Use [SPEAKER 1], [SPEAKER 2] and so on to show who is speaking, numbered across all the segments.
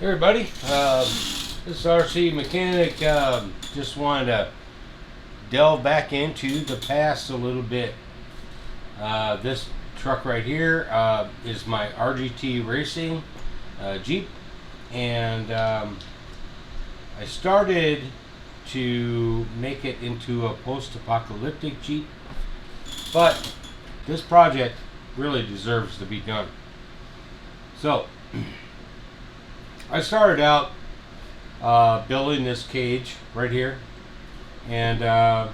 [SPEAKER 1] Hey everybody, this is RC Mechanic. Just wanted to delve back into the past a little bit. This truck right here is my RGT Racing Jeep, and I started to make it into a post-apocalyptic Jeep, but this project really deserves to be done. So I started out building this cage right here, and I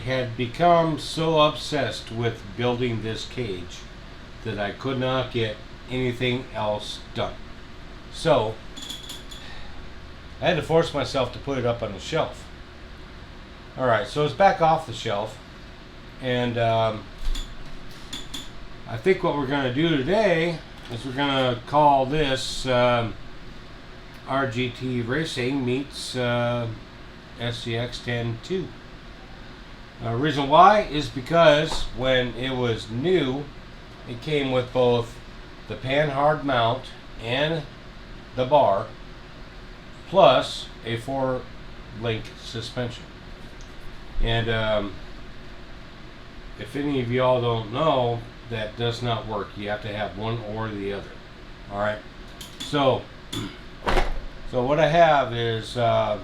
[SPEAKER 1] had become so obsessed with building this cage that I could not get anything else done. So I had to force myself to put it up on the shelf. Alright, so it's back off the shelf, and I think what we're going to do today is we're going to call this RGT Racing meets SCX10ii. Reason why is because when it was new, it came with both the Panhard mount and the bar, plus a 4-link suspension. And if any of y'all don't know, that does not work. You have to have one or the other. Alright, so what I have is I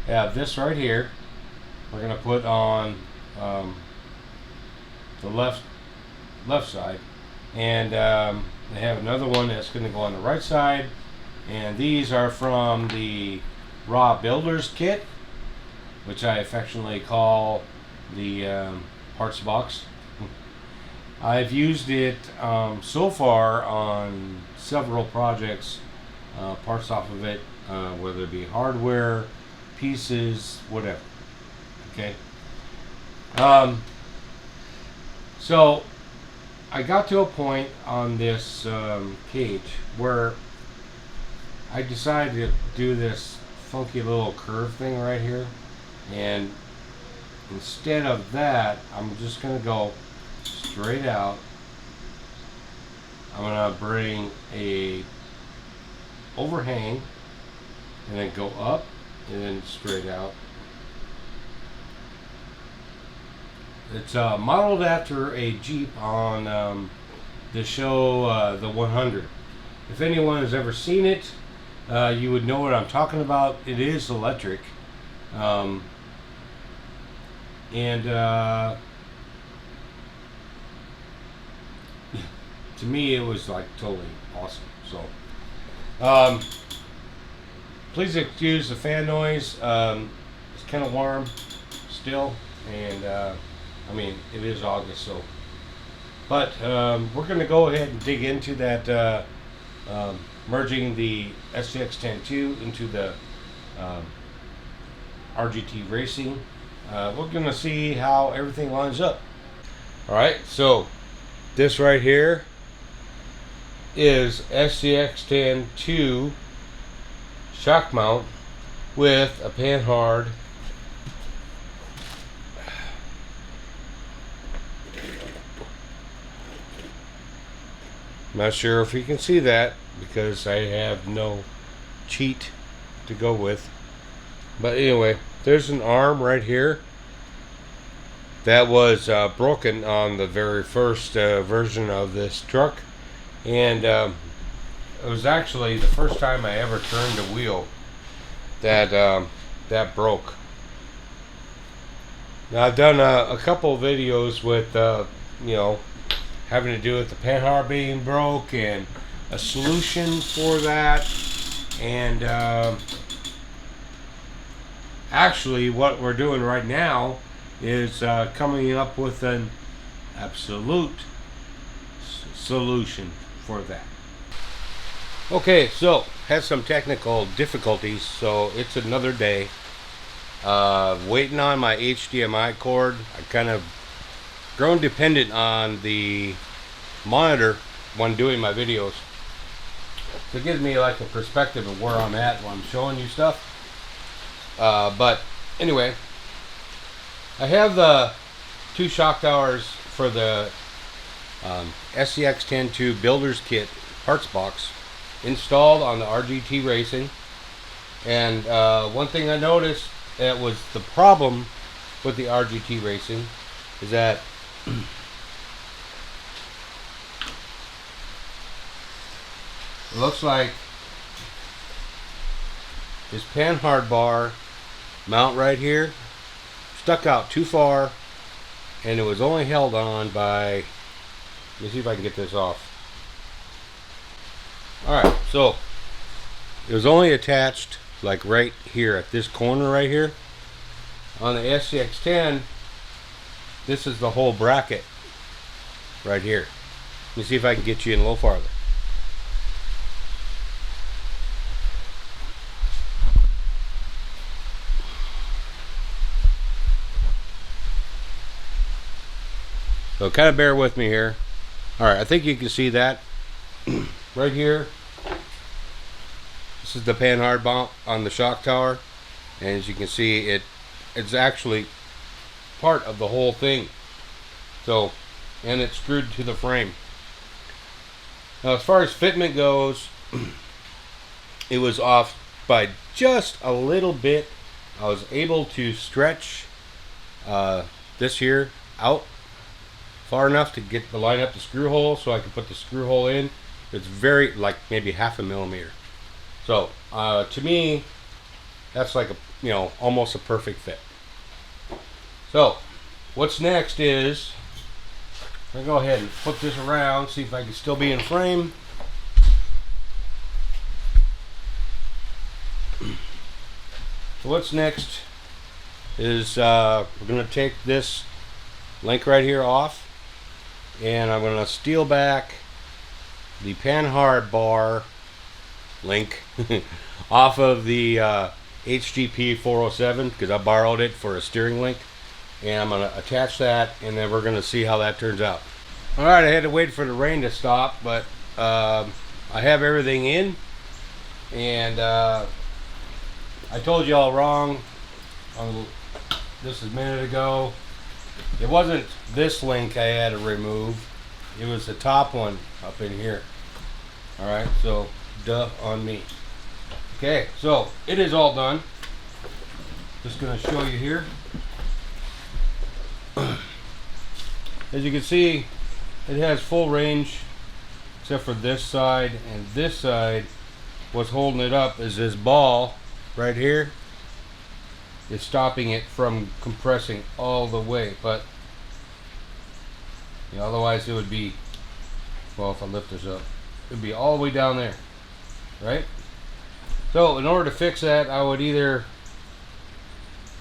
[SPEAKER 1] have this right here. We're going to put on the left side, and I have another one that's going to go on the right side, and these are from the Raw Builders Kit, which I affectionately call the parts box. I've used it so far on several projects, parts off of it, whether it be hardware, pieces, whatever. Okay. So I got to a point on this cage where I decided to do this funky little curve thing right here, and instead of that, I'm just going to go straight out. I'm going to bring a overhang and then go up and then straight out. It's modeled after a Jeep on the show the 100. If anyone has ever seen it, you would know what I'm talking about. It is electric, and to me, it was like totally awesome. So, please excuse the fan noise. It's kind of warm still, and I mean, it is August, so. But we're going to go ahead and dig into that, merging the SCX10ii into the RGT Racing. We're going to see how everything lines up. All right, so this right here is SCX10ii shock mount with a Panhard I'm not sure if you can see that because I have no cheat to go with, but anyway, there's an arm right here that was broken on the very first version of this truck. And it was actually the first time I ever turned a wheel that that broke. Now I've done a couple of videos with you know, having to do with the Panhard being broke and a solution for that. And actually what we're doing right now is coming up with an absolute solution for that. Okay, so had some technical difficulties, so it's another day. Waiting on my HDMI cord. I kind of grown dependent on the monitor when doing my videos. So it gives me like a perspective of where I'm at when I'm showing you stuff. But anyway, I have the 2 shock towers for the SCX10ii builder's kit parts box installed on the RGT Racing. And one thing I noticed that was the problem with the RGT Racing is that it looks like this Panhard bar mount right here stuck out too far, and it was only held on by, let me see if I can get this off. Alright, so it was only attached like right here at this corner right here. On the SCX10, this is the whole bracket right here. Let me see if I can get you in a little farther. So kind of bear with me here. Alright, I think you can see that right here. This is the Panhard mount on the shock tower, and as you can see, it's actually part of the whole thing. So, and it's screwed to the frame. Now as far as fitment goes, it was off by just a little bit. I was able to stretch this here out far enough to get the line up the screw hole so I can put the screw hole in. It's very, like maybe 1/2 millimeter. So to me, that's like a, you know, almost a perfect fit. So what's next is I'm gonna go ahead and flip this around, see if I can still be in frame. So what's next is we're gonna take this link right here off, and I'm gonna steel back the Panhard bar link off of the HGP 407 because I borrowed it for a steering link, and I'm going to attach that, and then we're going to see how that turns out. Alright, I had to wait for the rain to stop, but I have everything in, and I told you all wrong on this a minute ago. It wasn't this link I had to remove, it was the top one up in here. Alright, so duh on me. Okay, so it is all done. Just gonna show you here. As you can see, it has full range except for this side, and this side, what's holding it up is this ball right here. It's stopping it from compressing all the way, but you know, otherwise it would be, well, if I lift this up, it would be all the way down there, right? So in order to fix that, I would either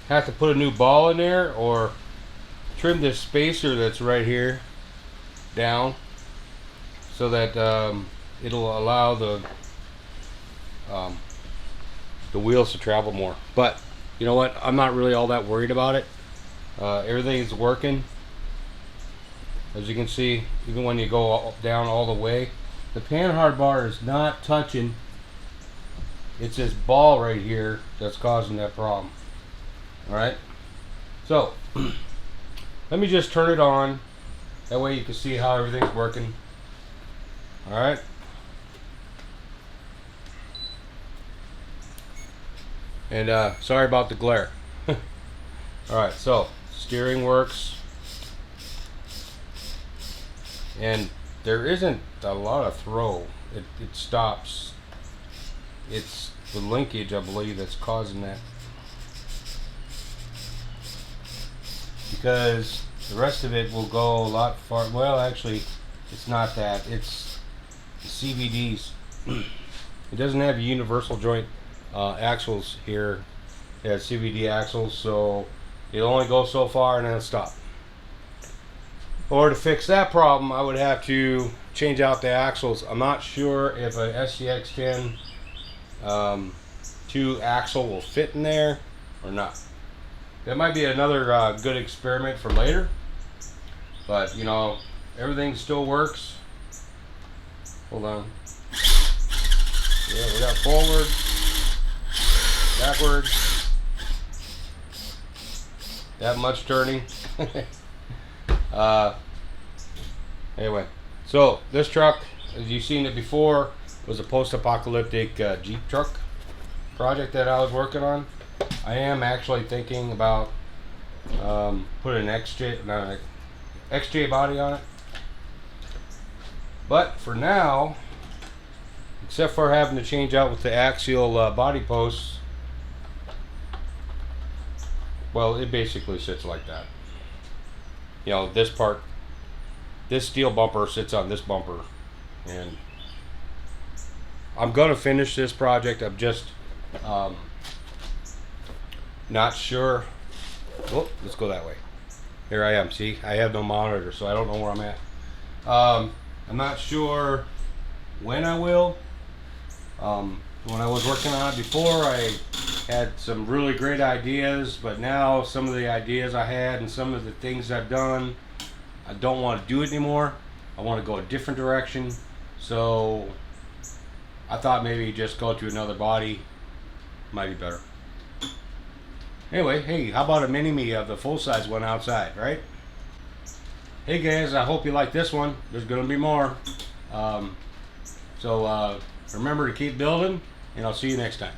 [SPEAKER 1] have to put a new ball in there or trim this spacer that's right here down so that it'll allow the wheels to travel more. But you know what, I'm not really all that worried about it. Everything is working. As you can see, even when you go down all the way, the Panhard bar is not touching. It's this ball right here that's causing that problem. Alright, so let me just turn it on, that way you can see how everything's working. Alright, and sorry about the glare. Alright, so steering works, and there isn't a lot of throw. It stops. It's the linkage, I believe, that's causing that, because the rest of it will go a lot far. Well, actually, it's not that. It's the CVDs. It doesn't have a universal joint axles here. It has CVD axles, so it'll only go so far and then it'll stop. Or to fix that problem, I would have to change out the axles. I'm not sure if a SCX10 2 axle will fit in there or not. That might be another good experiment for later, but you know, everything still works. Hold on. Yeah, we got forward, backward, that much turning. Anyway, so this truck, as you've seen it before, was a post-apocalyptic Jeep truck project that I was working on. I am actually thinking about putting an XJ body on it. But for now, except for having to change out with the axial body posts, well, it basically sits like that. You know, this part, this steel bumper sits on this bumper, and I'm gonna finish this project. I'm just not sure. Oh, let's go that way. Here I am. See, I have no monitor, so I don't know where I'm at. I'm not sure when I will. When I was working on it before, I had some really great ideas, but now some of the ideas I had and some of the things I've done, I don't want to do it anymore. I want to go a different direction. So I thought maybe just go to another body might be better. Anyway, hey, how about a mini-me of the full-size one outside, right? Hey guys, I hope you like this one. There's going to be more. So remember to keep building, and I'll see you next time.